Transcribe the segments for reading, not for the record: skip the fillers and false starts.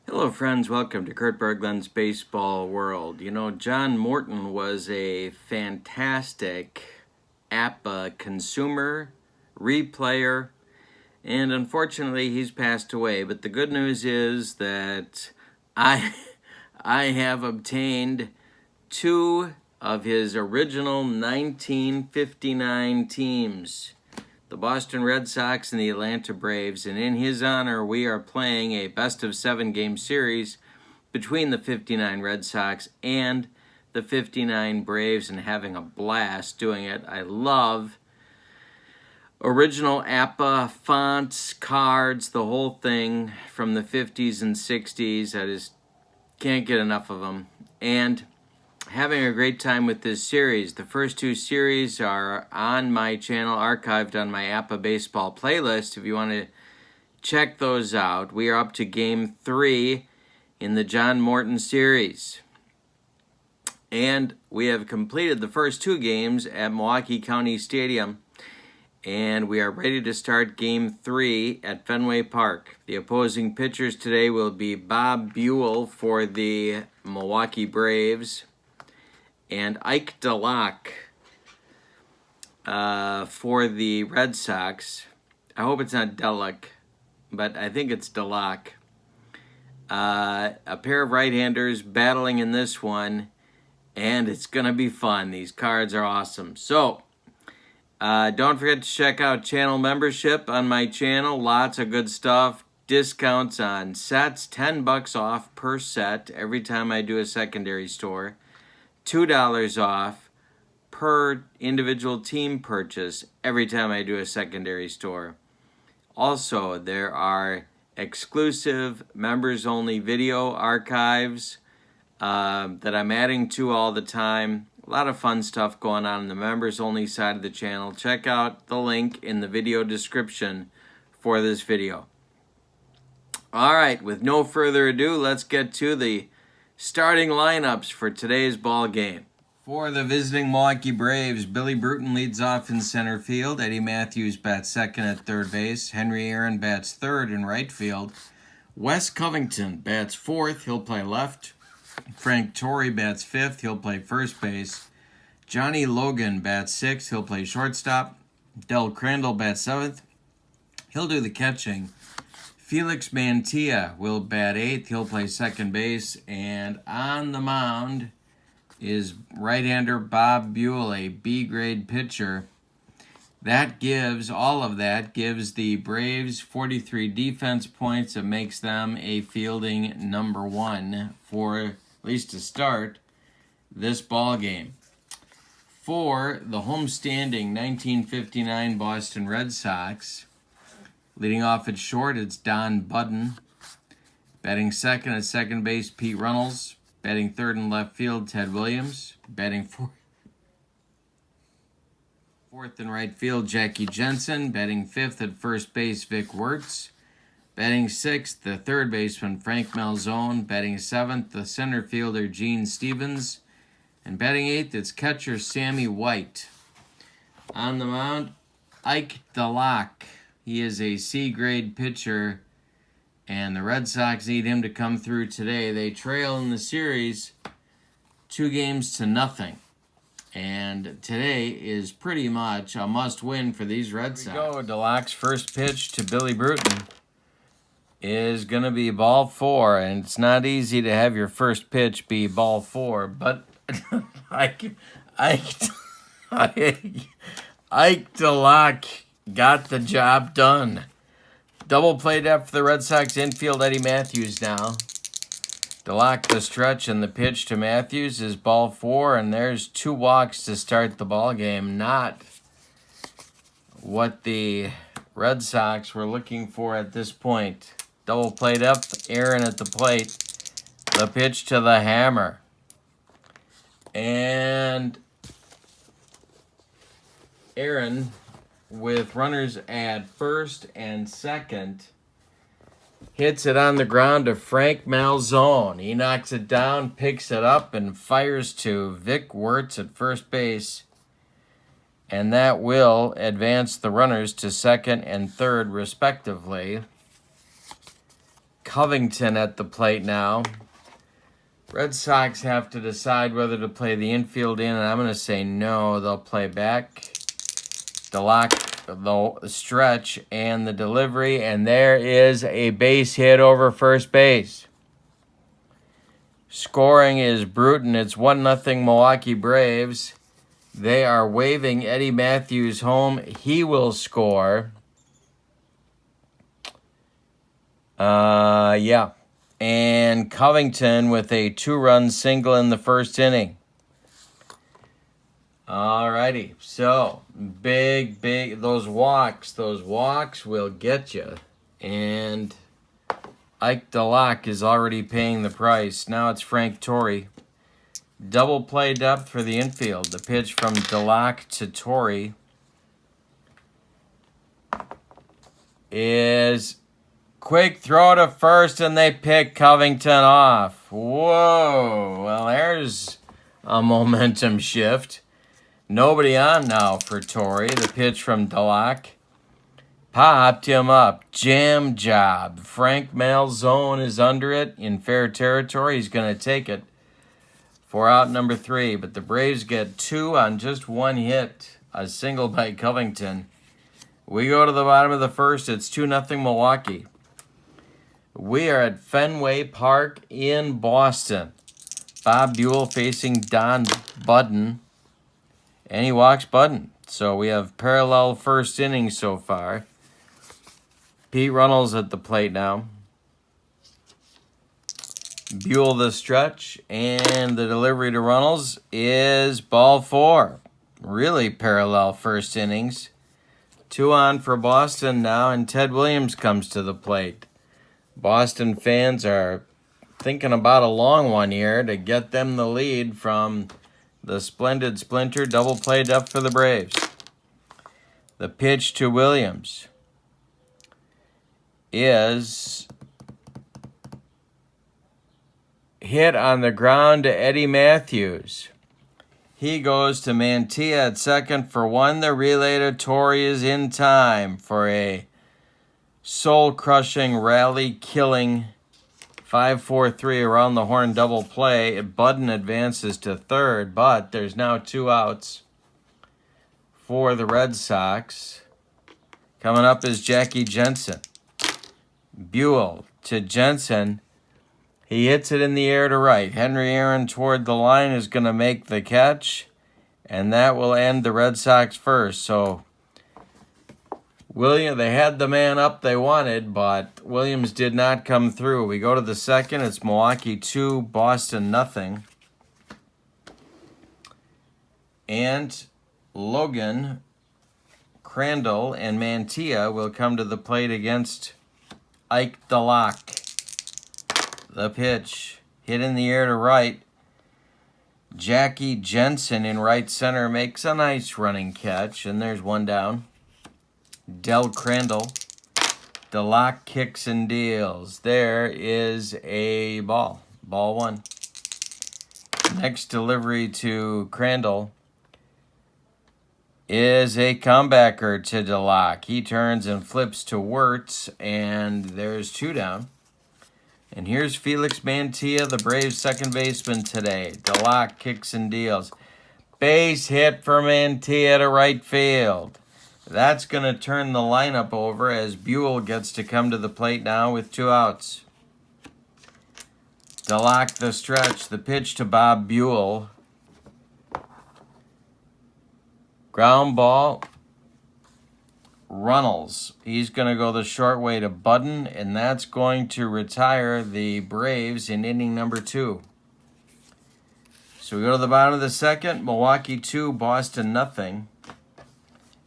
Hello friends, welcome to Kurt Berglund's Baseball World. You know, John Morton was a fantastic APBA consumer, replayer, and unfortunately he's passed away. But the good news is that I have obtained two of his original 1959 teams, the Boston Red Sox and the Atlanta Braves, and in his honor we are playing a best-of-7 game series between the 59 Red Sox and the 59 Braves and having a blast doing it. I love original APBA fonts, cards, the whole thing from the 50s and 60s. I just can't get enough of them. And having a great time with this series. The first two series are on my channel, archived on my APBA baseball playlist. If you want to check those out, we are up to game 3 in the John Morton series. And we have completed the first 2 games at Milwaukee County Stadium. And we are ready to start game 3 at Fenway Park. The opposing pitchers today will be Bob Buhl for the Milwaukee Braves and Ike DeLock for the Red Sox. I hope it's not DeLock, but I think it's DeLock. A pair of right-handers battling in this one, and it's going to be fun. These cards are awesome. So, don't forget to check out channel membership on my channel. Lots of good stuff. Discounts on sets, $10 off per set every time I do a secondary store. $2 off per individual team purchase every time I do a secondary store. Also, there are exclusive members-only video archives that I'm adding to all the time. A lot of fun stuff going on the members-only side of the channel. Check out the link in the video description for this video. All right, with no further ado, let's get to the starting lineups for today's ball game. For the visiting Milwaukee Braves, Billy Bruton leads off in center field. Eddie Matthews bats second at third base. Henry Aaron bats third in right field. Wes Covington bats fourth. He'll play left. Frank Torrey bats fifth. He'll play first base. Johnny Logan bats sixth. He'll play shortstop. Del Crandall bats seventh. He'll do the catching. Felix Mantilla will bat eighth. He'll play second base. And on the mound is right-hander Bob Buhl, a B-grade pitcher. All of that gives the Braves 43 defense points. It makes them a fielding number 1 for, at least to start, this ball game. For the homestanding 1959 Boston Red Sox, leading off at short, it's Don Budden. Batting second at second base, Pete Runnels. Batting third and left field, Ted Williams. Batting fourth and right field, Jackie Jensen. Batting fifth at first base, Vic Wertz. Batting sixth, the third baseman, Frank Malzone. Batting seventh, the center fielder, Gene Stevens. And batting eighth, it's catcher Sammy White. On the mound, Ike DeLock. He is a C-grade pitcher, and the Red Sox need him to come through today. They trail in the series 2-0. And today is pretty much a must-win for these Red Sox. Here we go. DeLock's first pitch to Billy Bruton is going to be ball 4, and it's not easy to have your first pitch be ball 4, but Ike DeLock got the job done. Double play depth for the Red Sox infield, Eddie Matthews now. DeLock the stretch, and the pitch to Matthews is ball 4, and there's 2 walks to start the ball game. Not what the Red Sox were looking for at this point. Double play depth, Aaron at the plate. The pitch to the hammer. And Aaron, with runners at first and second, hits it on the ground to Frank Malzone. He knocks it down, picks it up, and fires to Vic Wertz at first base. And that will advance the runners to second and third, respectively. Covington at the plate now. Red Sox have to decide whether to play the infield in, and I'm going to say no. They'll play back. DeLock, the stretch, and the delivery, and there is a base hit over first base. Scoring is Bruton. It's 1-0 Milwaukee Braves. They are waving Eddie Matthews home. He will score. Yeah. And Covington with a 2-run single in the first inning. Alrighty. So, big, those walks will get you. And Ike DeLock is already paying the price. Now it's Frank Torrey. Double play depth for the infield. The pitch from DeLock to Torrey is quick throw to first, and they pick Covington off. Whoa. Well, there's a momentum shift. Nobody on now for Torrey. The pitch from DeLock popped him up. Jam job. Frank Malzone is under it in fair territory. He's going to take it for out number 3. But the Braves get 2 on just 1 hit. A single by Covington. We go to the bottom of the first. It's 2-0 Milwaukee. We are at Fenway Park in Boston. Bob Buhl facing Don Budden. And he walks Budden. So we have parallel first inning so far. Pete Runnels at the plate now. Buhl the stretch. And the delivery to Runnels is ball 4. Really parallel first innings. 2 on for Boston now. And Ted Williams comes to the plate. Boston fans are thinking about a long one here to get them the lead from the splendid splinter. Double play depth for the Braves. The pitch to Williams is hit on the ground to Eddie Matthews. He goes to Mantilla at second for 1. The relay to Torrey is in time for a soul-crushing, rally-killing 5-4-3 around the horn double play. Budden advances to third, but there's now 2 outs for the Red Sox. Coming up is Jackie Jensen. Buhl to Jensen. He hits it in the air to right. Henry Aaron toward the line is going to make the catch, and that will end the Red Sox first. So they had the man up they wanted, but Williams did not come through. We go to the second. It's Milwaukee 2, Boston nothing. And Logan, Crandall, and Mantilla will come to the plate against Ike DeLock. The pitch hit in the air to right. Jackie Jensen in right center makes a nice running catch, and there's 1 down. Del Crandall. DeLock kicks and deals. There is a ball. Ball 1. Next delivery to Crandall is a comebacker to DeLock. He turns and flips to Wirtz, and there's 2 down. And here's Felix Mantilla, the Braves' second baseman today. DeLock kicks and deals. Base hit for Mantilla to right field. That's going to turn the lineup over as Buhl gets to come to the plate now with 2 outs. DeLock the stretch. The pitch to Bob Buhl. Ground ball. Runnels. He's going to go the short way to Budden, and that's going to retire the Braves in inning number 2. So we go to the bottom of the second. Milwaukee 2, Boston nothing.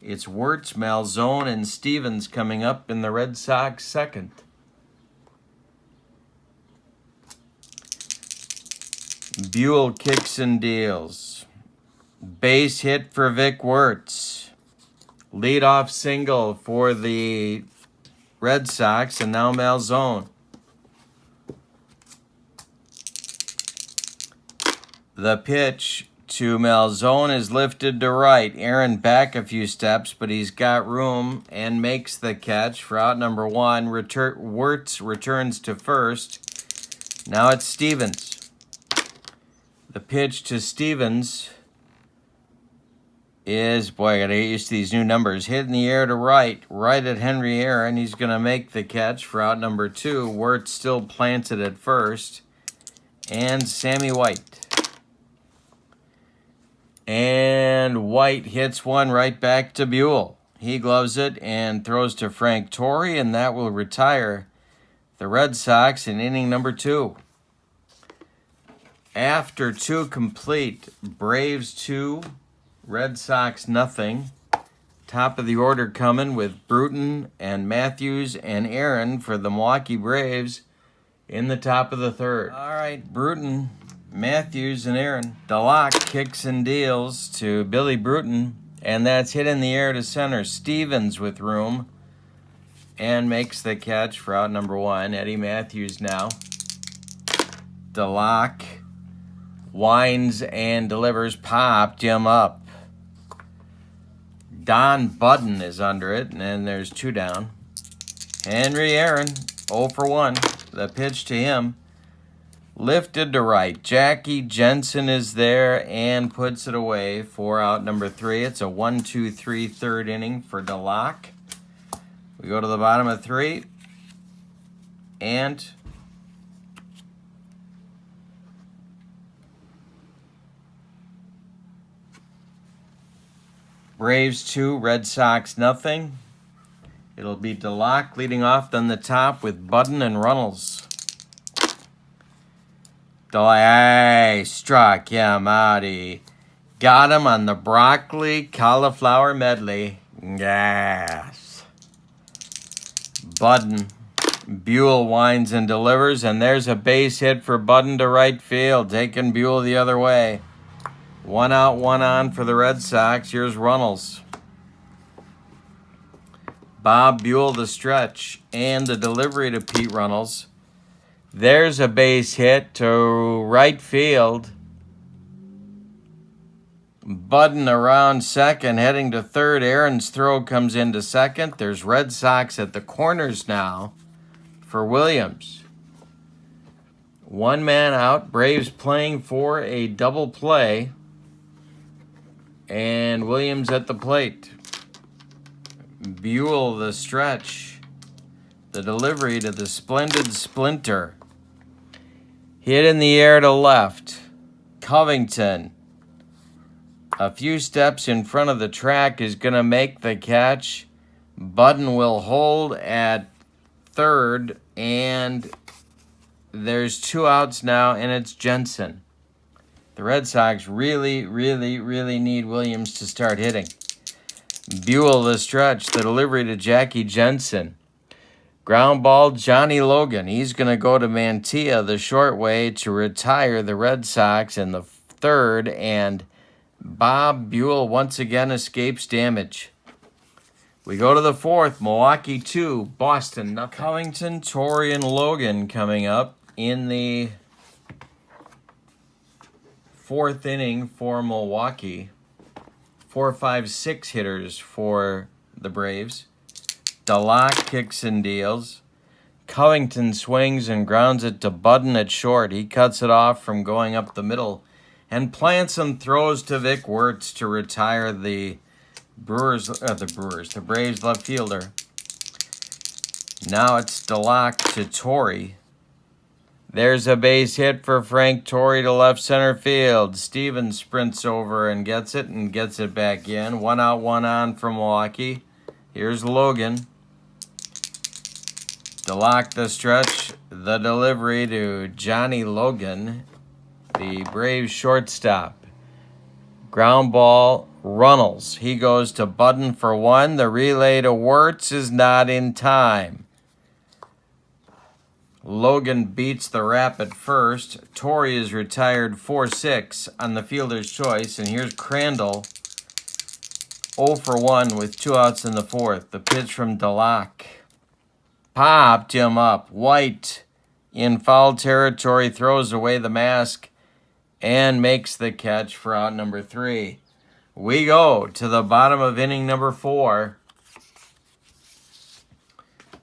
It's Wirtz, Malzone, and Stevens coming up in the Red Sox second. Buhl kicks and deals. Base hit for Vic Wirtz. Leadoff single for the Red Sox, and now Malzone. The pitch to Malzone is lifted to right. Aaron back a few steps, but he's got room and makes the catch for out number 1. Wirtz returns to first. Now it's Stevens. The pitch to Stevens is, boy, I got to get used to these new numbers. Hit in the air to right at Henry Aaron. He's going to make the catch for out number 2. Wirtz still planted at first. And Sammy White. And White hits one right back to Buhl. He gloves it and throws to Frank Torrey, and that will retire the Red Sox in inning number 2. After 2 complete, Braves 2, Red Sox nothing. Top of the order coming with Bruton and Matthews and Aaron for the Milwaukee Braves in the top of the 3rd. All right, Bruton, Matthews, and Aaron. DeLock kicks and deals to Billy Bruton, and that's hit in the air to center. Stevens with room and makes the catch for out number 1. Eddie Matthews now. DeLock winds and delivers, popped him up. Don Budden is under it, and then there's 2 down. Henry Aaron, 0 for 1. The pitch to him, lifted to right. Jackie Jensen is there and puts it away for out number 3. It's a 1-2-3 third inning for DeLock. We go to the bottom of 3, and Braves 2, Red Sox nothing. It'll be DeLock leading off on the top with Budden and Runnels. DeLock struck him out. He got him on the broccoli cauliflower medley. Yes. Budden. Buhl winds and delivers, and there's a base hit for Budden to right field, taking Buhl the other way. 1 out, 1 on for the Red Sox. Here's Runnels. Bob Buhl the stretch and the delivery to Pete Runnels. There's a base hit to right field. Budden around second, heading to third. Aaron's throw comes into second. There's Red Sox at the corners now for Williams. 1 man out. Braves playing for a double play. And Williams at the plate. Buhl the stretch. The delivery to the splendid Splinter. Hit in the air to left. Covington, a few steps in front of the track, is going to make the catch. Budden will hold at third, and there's 2 outs now, and it's Jensen. The Red Sox really need Williams to start hitting. Buhl the stretch, the delivery to Jackie Jensen. Ground ball, Johnny Logan. He's going to go to Mantilla the short way to retire the Red Sox in the 3rd, and Bob Buhl once again escapes damage. We go to the 4th, Milwaukee 2, Boston nothing. Covington, Torrey, and Logan coming up in the 4th inning for Milwaukee. 4, 5, 6 hitters for the Braves. DeLock kicks and deals. Covington swings and grounds it to Budden at short. He cuts it off from going up the middle and plants and throws to Vic Wirtz to retire the Braves left fielder. Now it's DeLock to Torrey. There's a base hit for Frank Torrey to left center field. Stevens sprints over and gets it back in. 1 out, 1 on from Milwaukee. Here's Logan. DeLock the stretch, the delivery to Johnny Logan, the Braves shortstop. Ground ball, Runnels. He goes to Budden for 1. The relay to Wirtz is not in time. Logan beats the rap at first. Torrey is retired 4-6 on the fielder's choice. And here's Crandall, 0 for 1 with 2 outs in the 4th. The pitch from DeLock. Popped him up. White in foul territory throws away the mask and makes the catch for out number 3. We go to the bottom of inning number 4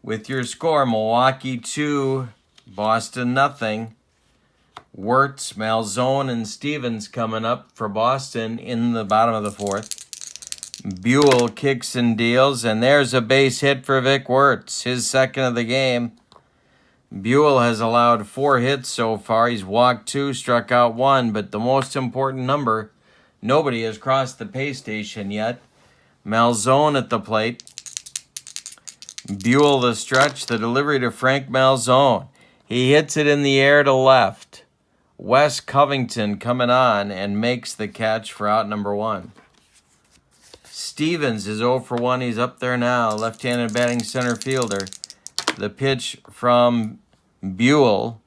with your score: Milwaukee 2, Boston nothing. Wirtz, Malzone, and Stevens coming up for Boston in the bottom of the 4th. Buhl kicks and deals, and there's a base hit for Vic Wirtz, his second of the game. Buhl has allowed 4 hits so far. He's walked 2, struck out 1, but the most important number, nobody has crossed the pay station yet. Malzone at the plate. Buhl the stretch, the delivery to Frank Malzone. He hits it in the air to left. Wes Covington coming on and makes the catch for out number 1. Stevens is 0 for 1. He's up there now, left-handed batting center fielder. The pitch from Buhl,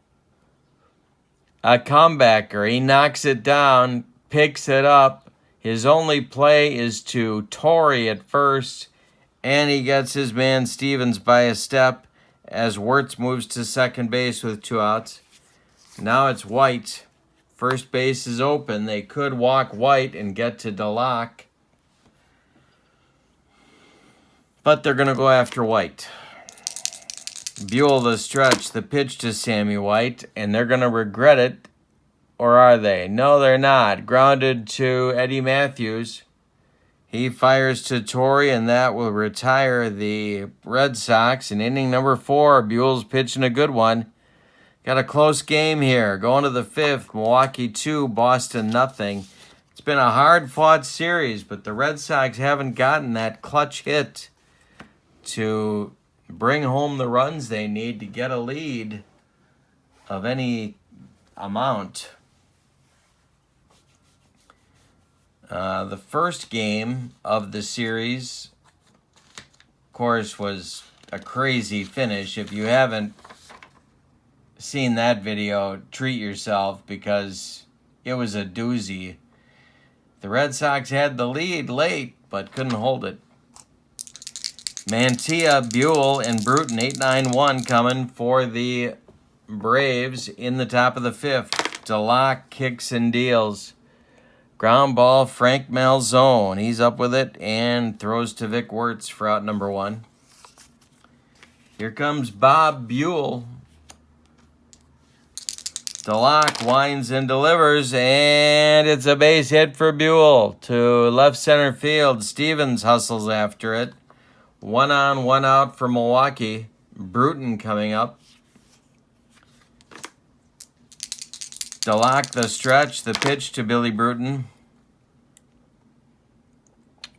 a comebacker. He knocks it down, picks it up. His only play is to Torrey at first, and he gets his man Stevens by a step as Wirtz moves to second base with 2 outs. Now it's White. First base is open. They could walk White and get to DeLock, but they're going to go after White. Buhl the stretch, the pitch to Sammy White, and they're going to regret it. Or are they? No, they're not. Grounded to Eddie Matthews. He fires to Torrey, and that will retire the Red Sox. In inning number 4, Buell's pitching a good one. Got a close game here. Going to the 5th, Milwaukee 2, Boston nothing. It's been a hard-fought series, but the Red Sox haven't gotten that clutch hit to bring home the runs they need to get a lead of any amount. The first game of the series, of course, was a crazy finish. If you haven't seen that video, treat yourself because it was a doozy. The Red Sox had the lead late, but couldn't hold it. Mantilla, Buhl, and Bruton, 8-9-1 coming for the Braves in the top of the 5th. DeLock kicks and deals. Ground ball, Frank Malzone. He's up with it and throws to Vic Wirtz for out number 1. Here comes Bob Buhl. DeLock winds and delivers, and it's a base hit for Buhl to left center field. Stevens hustles after it. 1 on, 1 out for Milwaukee. Bruton coming up. DeLock the stretch, the pitch to Billy Bruton.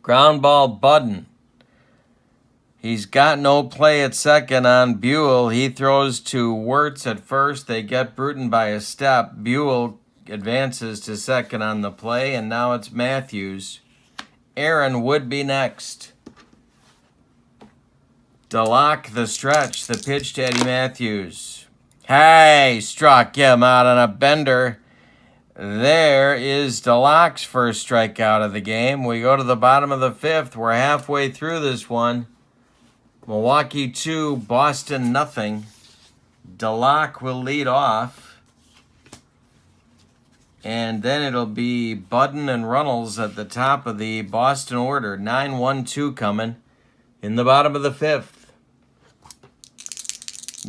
Ground ball, Budden. He's got no play at second on Buhl. He throws to Wirtz at first. They get Bruton by a step. Buhl advances to second on the play, and now it's Matthews. Aaron would be next. DeLock the stretch, the pitch to Eddie Matthews. Hey, struck him out on a bender. There is DeLock's first strikeout of the game. We go to the bottom of the 5th. We're halfway through this one. Milwaukee 2, Boston nothing. DeLock will lead off. And then it'll be Budden and Runnels at the top of the Boston order. 9-1-2 coming in the bottom of the 5th.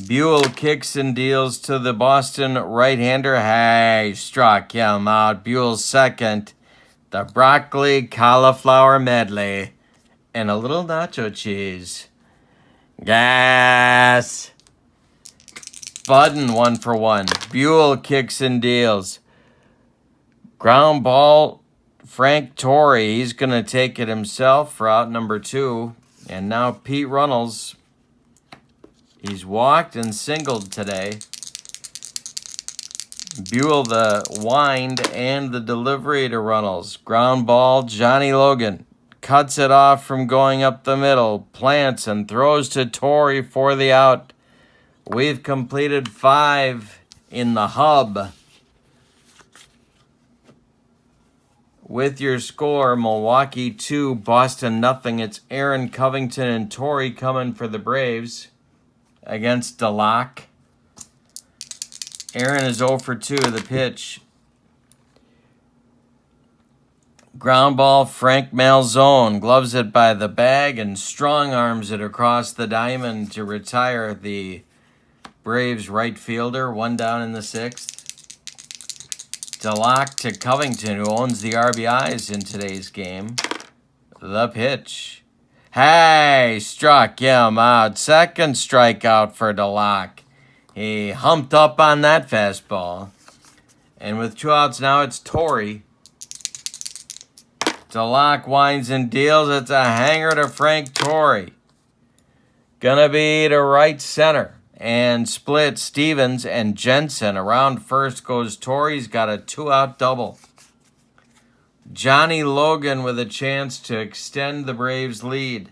Buhl kicks and deals to the Boston right-hander. Hey, struck him out. Buell's second. The broccoli cauliflower medley. And a little nacho cheese. Gas. Budden 1 for 1. Buhl kicks and deals. Ground ball, Frank Torrey. He's going to take it himself for out number 2. And now Pete Runnels. He's walked and singled today. Buhl the wind and the delivery to Runnels. Ground ball, Johnny Logan. Cuts it off from going up the middle. Plants and throws to Torrey for the out. We've completed 5 in the hub. With your score, Milwaukee 2, Boston nothing. It's Aaron Covington and Torrey coming for the Braves against DeLock. Aaron is 0 for 2. The pitch Ground ball, Frank Malzone gloves it by the bag and strong arms it across the diamond to retire the Braves right fielder. One down in the sixth. DeLock to Covington, who owns the RBIs in today's game. The pitch. Hey, struck him out. Second strikeout for DeLock. He humped up on that fastball. And with 2 outs now, it's Torrey. DeLock winds and deals. It's a hanger to Frank Torrey. Gonna be to right center. And split Stevens and Jensen. Around first goes Torrey. He's got a 2-out double. Johnny Logan with a chance to extend the Braves' lead.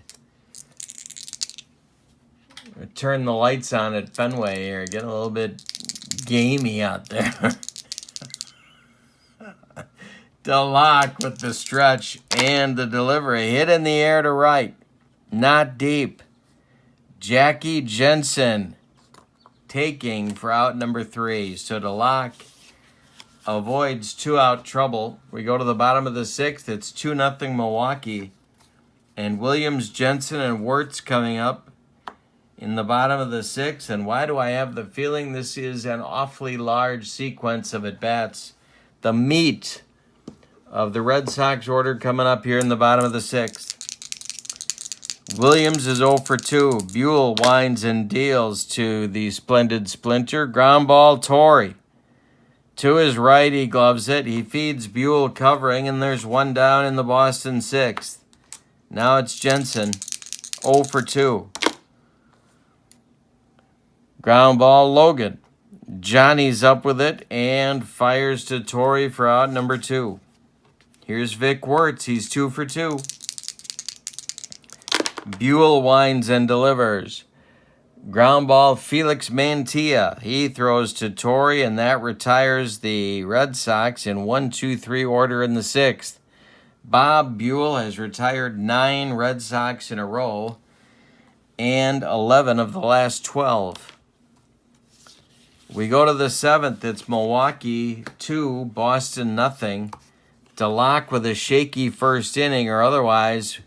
Turn the lights on at Fenway here. Get a little bit gamey out there. DeLock with the stretch and the delivery. Hit in the air to right. Not deep. Jackie Jensen taking for out number 3. So DeLock avoids 2-out trouble. We go to the bottom of the 6th. It's 2-0 Milwaukee. And Williams, Jensen, and Wirtz coming up in the bottom of the 6th. And why do I have the feeling this is an awfully large sequence of at-bats? The meat of the Red Sox order coming up here in the bottom of the 6th. Williams is 0 for 2. Buhl winds and deals to the splendid Splinter. Ground ball, Torrey. To his right, he gloves it. He feeds Buhl covering, and there's 1 down in the Boston 6th. Now it's Jensen, 0 for 2. Ground ball, Logan. Johnny's up with it and fires to Torrey for out number 2. Here's Vic Wirtz. He's 2 for 2. Buhl winds and delivers. Ground ball, Felix Mantilla. He throws to Torrey, and that retires the Red Sox in 1-2-3 order in the 6th. Bob Buhl has retired 9 Red Sox in a row and 11 of the last 12. We go to the 7th. It's Milwaukee 2, Boston nothing. DeLock with a shaky first inning, or otherwise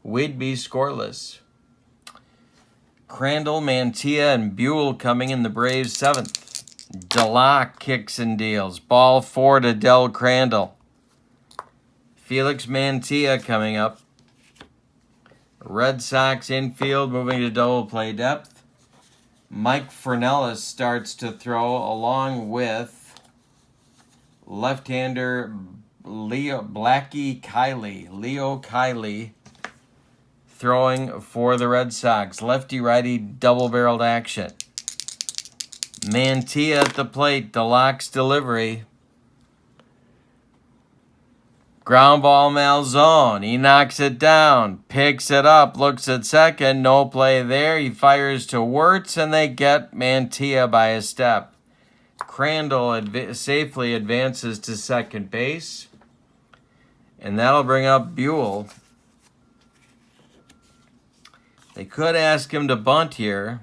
we'd be scoreless. Crandall, Mantilla, and Buhl coming in the Braves' 7th. DeLock kicks and deals. Ball 4 to Del Crandall. Felix Mantilla coming up. Red Sox infield moving to double play depth. Mike Fernellis starts to throw along with left-hander Leo Kiley throwing for the Red Sox. Lefty-righty double-barreled action. Mantilla at the plate. DeLock's delivery. Ground ball, Malzone. He knocks it down. Picks it up. Looks at second. No play there. He fires to Wirtz, and they get Mantilla by a step. Crandall safely advances to second base. And that'll bring up Buhl. They could ask him to bunt here.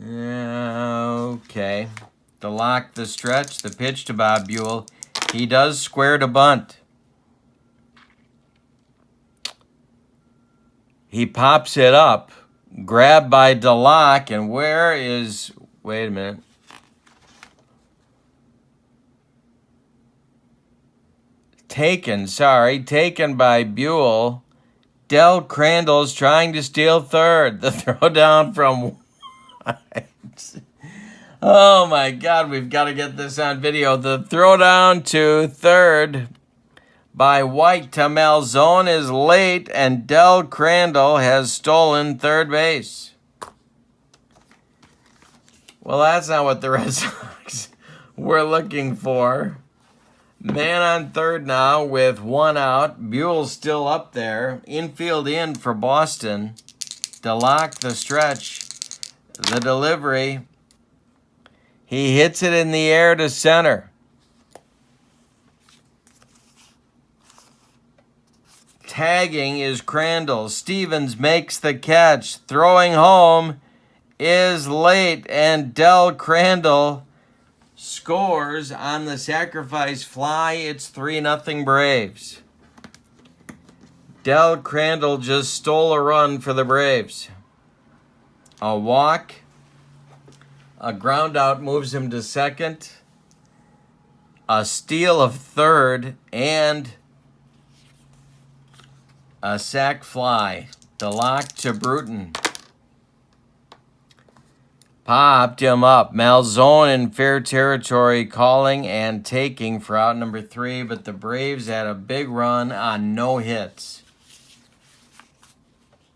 Okay. DeLock the stretch. The pitch to Bob Buhl. He does square to bunt. He pops it up. Grabbed by DeLock. And where is... Wait a minute. Taken by Buhl. Del Crandall's trying to steal third. The throw down from White. Oh my God, we've got to get this on video. The throw down to third by White to Malzone is late, and Del Crandall has stolen third base. Well, that's not what the Red Sox were looking for. Man on third now with 1 out. Buell's still up there. Infield in for Boston. DeLock the stretch. The delivery. He hits it in the air to center. Tagging is Crandall. Stevens makes the catch. Throwing home is late, and Del Crandall Scores on the sacrifice fly. It's 3-0 Braves. Del Crandall just stole a run for the Braves. A walk. A ground out moves him to second. A steal of third. And a sac fly. DeLock to Bruton. Popped him up. Malzone in fair territory, calling and taking for out number 3, but the Braves had a big run on no hits.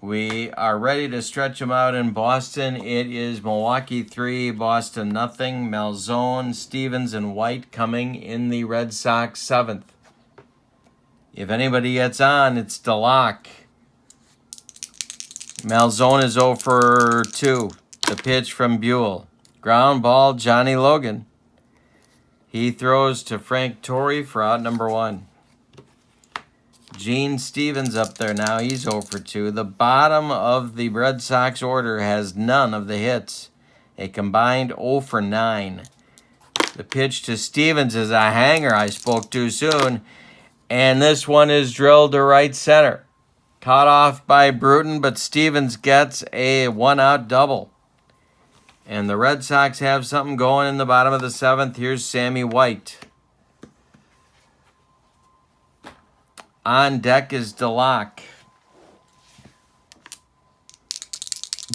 We are ready to stretch them out in Boston. It is Milwaukee 3, Boston nothing. Malzone, Stevens, and White coming in the Red Sox 7th. If anybody gets on, it's DeLock. Malzone is 0 for 2. The pitch from Buhl. Ground ball, Johnny Logan. He throws to Frank Torrey for out number 1. Gene Stevens up there now. He's 0 for 2. The bottom of the Red Sox order has none of the hits. A combined 0 for 9. The pitch to Stevens is a hanger. I spoke too soon. And this one is drilled to right center. Caught off by Bruton, but Stevens gets a 1-out double. And the Red Sox have something going in the bottom of the 7th. Here's Sammy White. On deck is DeLock.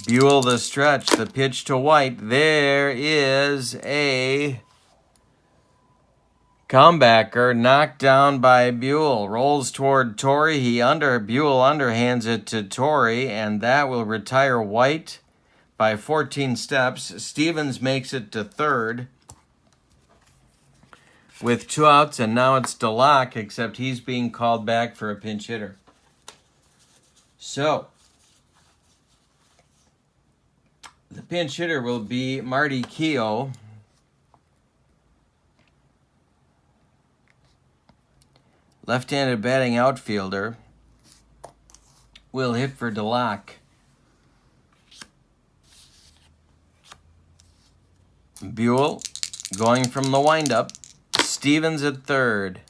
Buhl the stretch. The pitch to White. There is a comebacker knocked down by Buhl. Rolls toward Torrey. Buhl underhands it to Torrey, and that will retire White by 14 steps. Stevens makes it to third with 2 outs, and now it's DeLock, except he's being called back for a pinch hitter. So, the pinch hitter will be Marty Keough. Left-handed batting outfielder will hit for DeLock. Buhl going from the windup. Stevens at third.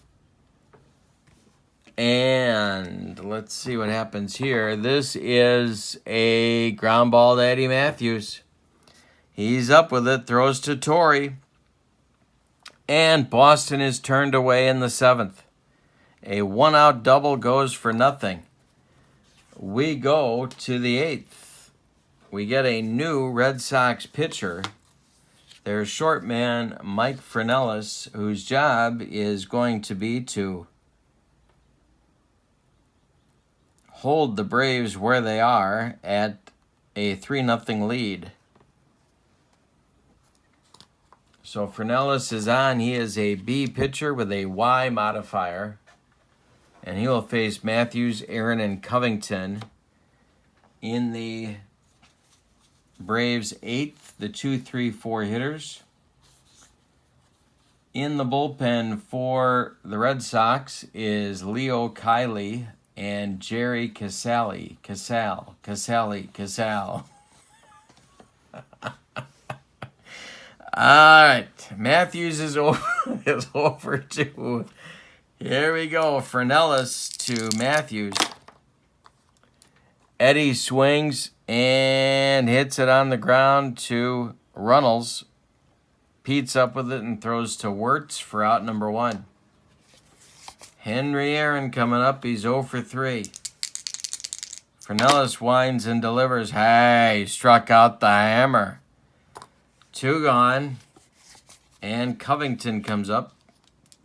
And let's see what happens here. This is a ground ball to Eddie Matthews. He's up with it, throws to Torrey. And Boston is turned away in the 7th. A 1-out double goes for nothing. We go to the 8th. We get a new Red Sox pitcher. Their short man, Mike Frenellis, whose job is going to be to hold the Braves where they are at a 3-0 lead. So Frenellis is on. He is a B pitcher with a Y modifier. And he will face Matthews, Aaron, and Covington in the Braves 8th, the 2-3-4 hitters. In the bullpen for the Red Sox is Leo Kiley and Jerry Casale. All right, Matthews is over 2. Here we go, Frenellis to Matthews. Eddie swings and hits it on the ground to Runnels. Pete's up with it and throws to Wirtz for out number 1. Henry Aaron coming up. He's 0 for 3. Frenellis winds and delivers. Hey, struck out the hammer. 2 gone. And Covington comes up.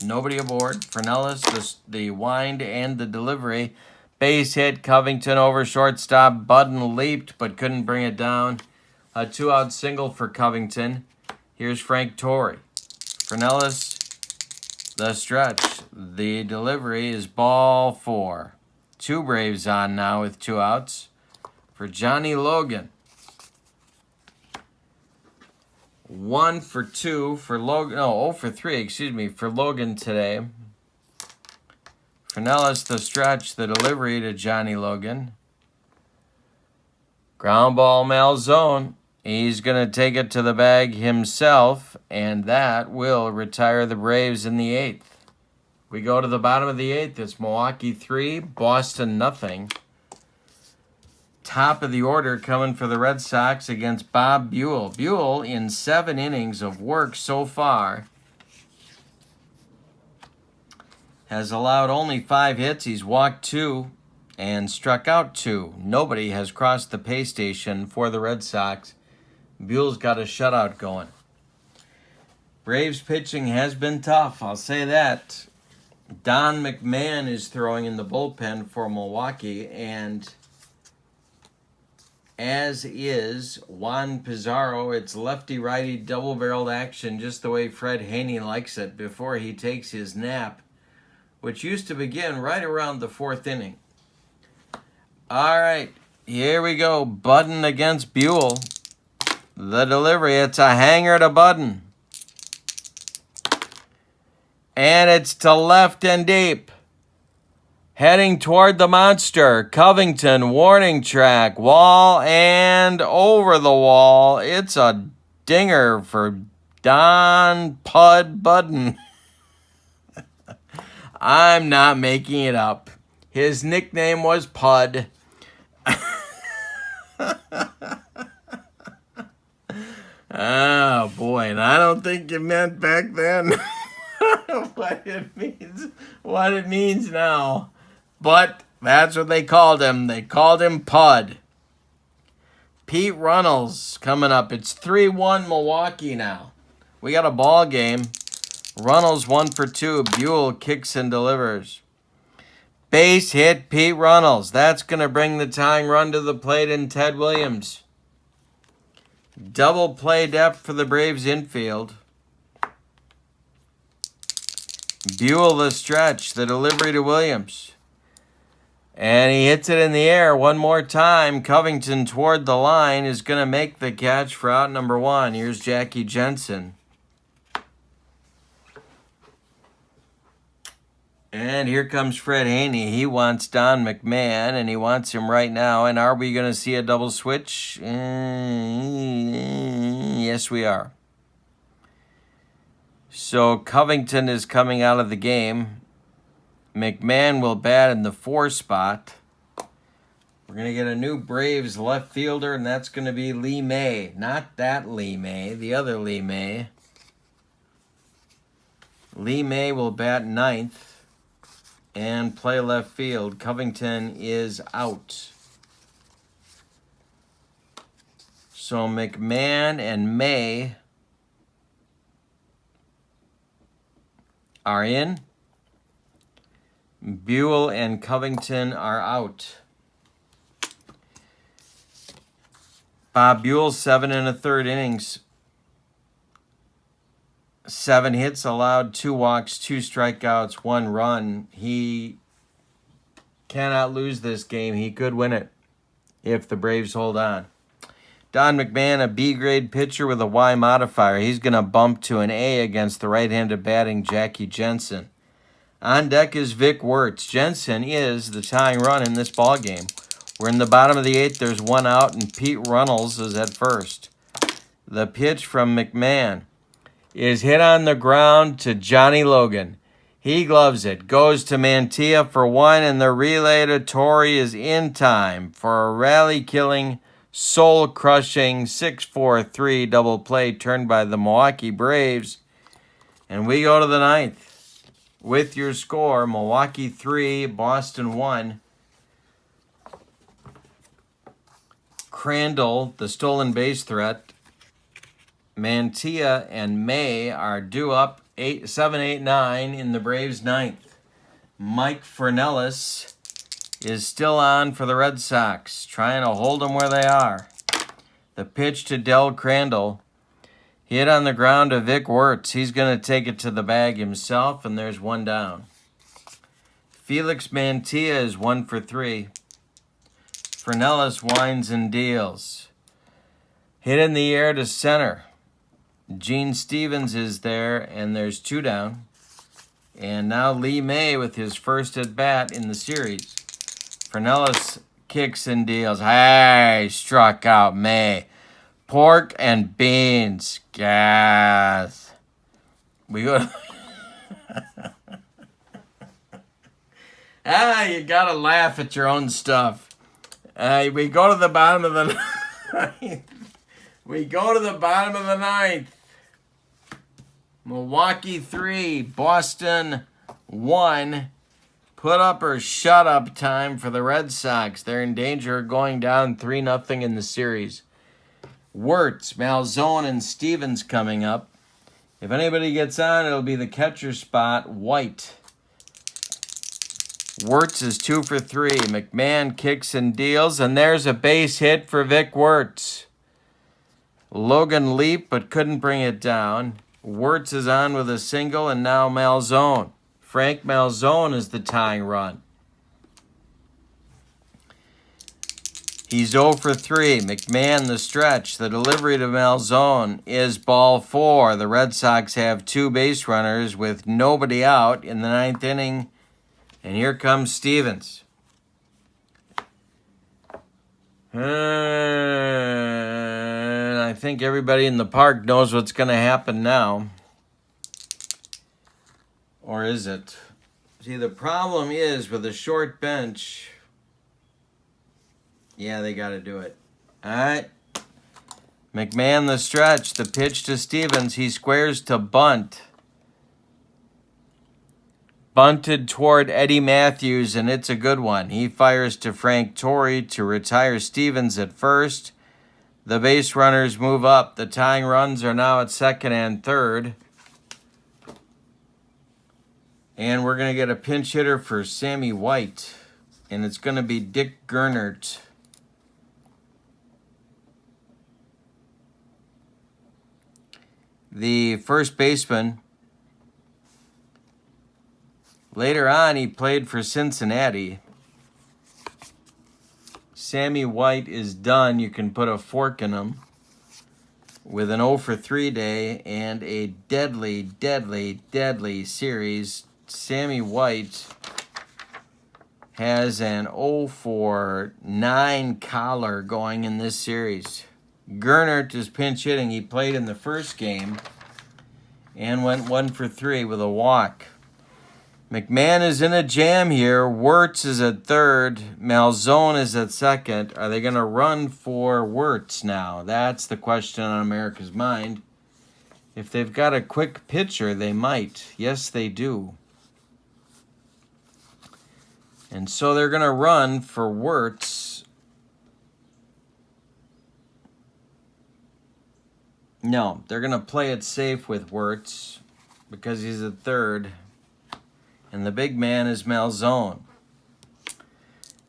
Nobody aboard. Frenellis, the wind and the delivery. Base hit. Covington over shortstop. Budden leaped but couldn't bring it down. A 2-out single for Covington. Here's Frank Torrey. Frenellis, the stretch. The delivery is ball 4. 2 Braves on now with 2 outs for Johnny Logan. 1 for 2 for Logan. No, 0 for 3, for Logan today. Frenellis, the stretch, the delivery to Johnny Logan. Ground ball, Malzone. He's going to take it to the bag himself, and that will retire the Braves in the 8th. We go to the bottom of the 8th. It's Milwaukee 3, Boston nothing. Top of the order coming for the Red Sox against Bob Buhl. Buhl, in 7 innings of work so far, has allowed only 5 hits. He's walked 2 and struck out 2. Nobody has crossed the pay station for the Red Sox. Buell's got a shutout going. Braves pitching has been tough, I'll say that. Don McMahon is throwing in the bullpen for Milwaukee, and as is Juan Pizarro. It's lefty-righty double-barreled action, just the way Fred Haney likes it before he takes his nap, which used to begin right around the 4th inning. All right, here we go. Budden against Buhl. The delivery, it's a hanger to Budden. And it's to left and deep. Heading toward the monster. Covington, warning track, wall, and over the wall. It's a dinger for Don Pud Budden. I'm not making it up. His nickname was Pud. Oh, boy, and I don't think you meant back then what it means now. But that's what they called him. They called him Pud. Pete Runnels coming up. It's 3-1 Milwaukee now. We got a ball game. Runnels 1 for 2. Buhl kicks and delivers. Base hit Pete Runnels. That's going to bring the tying run to the plate in Ted Williams. Double play depth for the Braves infield. Buhl the stretch, the delivery to Williams. And he hits it in the air one more time. Covington toward the line is going to make the catch for out number 1. Here's Jackie Jensen. And here comes Fred Haney. He wants Don McMahon, and he wants him right now. And are we going to see a double switch? Yes, we are. So Covington is coming out of the game. McMahon will bat in the 4 spot. We're going to get a new Braves left fielder, and that's going to be Lee May. Not that Lee May, the other Lee May. Lee May will bat 9th. And play left field. Covington is out. So McMahon and May are in. Buhl and Covington are out. Bob Buhl, 7 1/3 innings. 7 hits allowed, 2 walks, 2 strikeouts, 1 run. He cannot lose this game. He could win it if the Braves hold on. Don McMahon, a B-grade pitcher with a Y modifier. He's going to bump to an A against the right-handed batting Jackie Jensen. On deck is Vic Wertz. Jensen is the tying run in this ballgame. We're in the bottom of the 8th. There's 1 out, and Pete Runnels is at first. The pitch from McMahon is hit on the ground to Johnny Logan. He gloves it, goes to Mantilla for 1, and the relay to Torrey is in time for a rally-killing, soul-crushing 6-4-3 double play turned by the Milwaukee Braves. And we go to the 9th with your score, Milwaukee 3, Boston 1. Crandall, the stolen base threat. Mantilla and May are due up 7, 8, 9 in the Braves' 9th. Mike Fernellis is still on for the Red Sox, trying to hold them where they are. The pitch to Del Crandall. Hit on the ground to Vic Wertz. He's going to take it to the bag himself, and there's 1 down. Felix Mantilla is 1 for 3. Fernellis winds and deals. Hit in the air to center. Gene Stevens is there, and there's 2 down. And now Lee May with his first at-bat in the series. Fernellis kicks and deals. Hey, struck out May. Pork and beans. Gas. We go. You gotta laugh at your own stuff. We go to the bottom of the ninth. We go to the bottom of the ninth. Milwaukee 3, Boston 1. Put up or shut up time for the Red Sox. They're in danger of going down 3-0 in the series. Wirtz, Malzone, and Stevens coming up. If anybody gets on, it'll be the catcher spot, White. Wirtz is 2 for 3. McMahon kicks and deals, and there's a base hit for Vic Wirtz. Logan leaped but couldn't bring it down. Wirtz is on with a single, and now Malzone. Frank Malzone is the tying run. He's 0 for 3. McMahon the stretch. The delivery to Malzone is ball 4. The Red Sox have 2 base runners with nobody out in the 9th inning. And here comes Stevens. And I think everybody in the park knows what's going to happen now. Or is it? See, the problem is with a short bench. Yeah, they got to do it. All right. McMahon the stretch. The pitch to Stevens. He squares to bunt. Bunted toward Eddie Matthews, and it's a good one. He fires to Frank Torrey to retire Stevens at first. The base runners move up. The tying runs are now at second and third. And we're going to get a pinch hitter for Sammy White. And it's going to be Dick Gernert. The first baseman. Later on, he played for Cincinnati. Sammy White is done. You can put a fork in him with an 0 for 3 day and a deadly, deadly, deadly series. Sammy White has an 0 for 9 collar going in this series. Gernert is pinch hitting. He played in the first game and went 1 for 3 with a walk. McMahon is in a jam here. Wirtz is at third. Malzone is at second. Are they going to run for Wirtz now? That's the question on America's mind. If they've got a quick pitcher, they might. Yes, they do. And so they're going to run for Wirtz. No, they're going to play it safe with Wirtz because he's at third. And the big man is Malzone.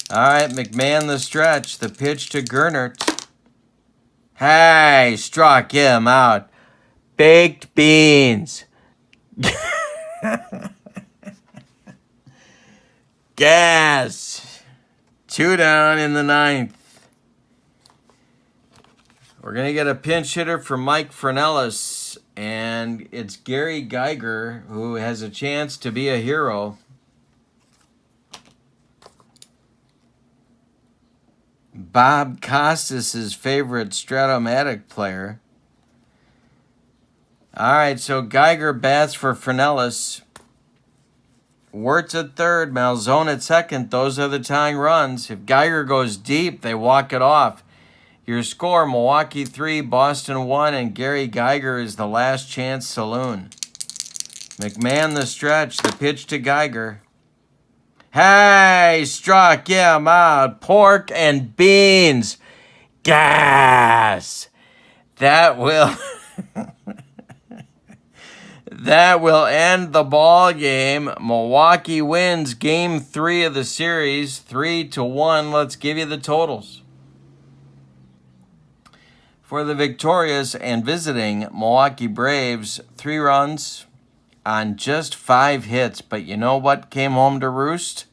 All right, McMahon the stretch. The pitch to Gernert. Hey, struck him out. Baked beans. Gas. 2 down in the 9th. We're going to get a pinch hitter for Mike Fernellis. And it's Gary Geiger who has a chance to be a hero. Bob Costas' favorite Stratomatic player. All right, so Geiger bats for Fernellis. Wirtz at third, Malzone at second. Those are the tying runs. If Geiger goes deep, they walk it off. Your score, Milwaukee 3, Boston 1, and Gary Geiger is the last chance saloon. McMahon the stretch, the pitch to Geiger. Hey, struck him out. Pork and beans. Gas. That will that will end the ball game. Milwaukee wins game 3 of the series, 3-1. Let's give you the totals. For the victorious and visiting Milwaukee Braves, 3 runs on just 5 hits. But you know what came home to roost?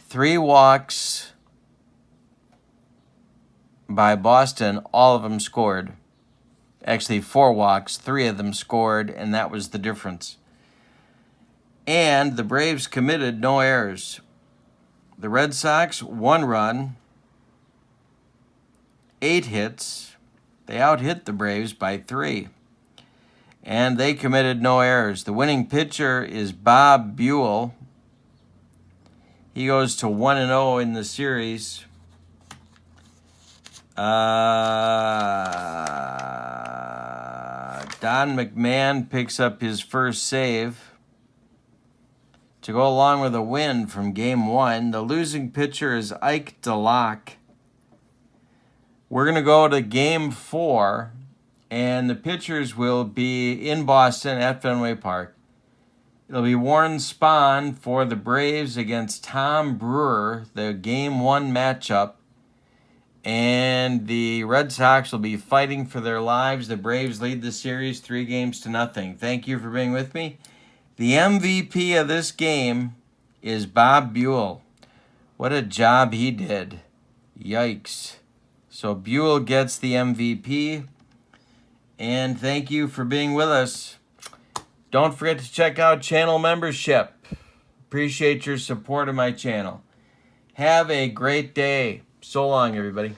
3 walks by Boston. All of them scored. Actually, 4 walks. 3 of them scored, and that was the difference. And the Braves committed no errors. The Red Sox, 1 run, 8 hits. They out-hit the Braves by 3. And they committed no errors. The winning pitcher is Buhl. He goes to 1-0 in the series. Don McMahon picks up his first save to go along with a win from Game 1. The losing pitcher is DeLock. We're going to go to Game 4, and the pitchers will be in Boston at Fenway Park. It'll be Warren Spahn for the Braves against Tom Brewer, the Game 1 matchup. And the Red Sox will be fighting for their lives. The Braves lead the series 3-0. Thank you for being with me. The MVP of this game is Buhl. What a job he did. Yikes. So Buhl gets the MVP. And thank you for being with us. Don't forget to check out channel membership. Appreciate your support of my channel. Have a great day. So long, everybody.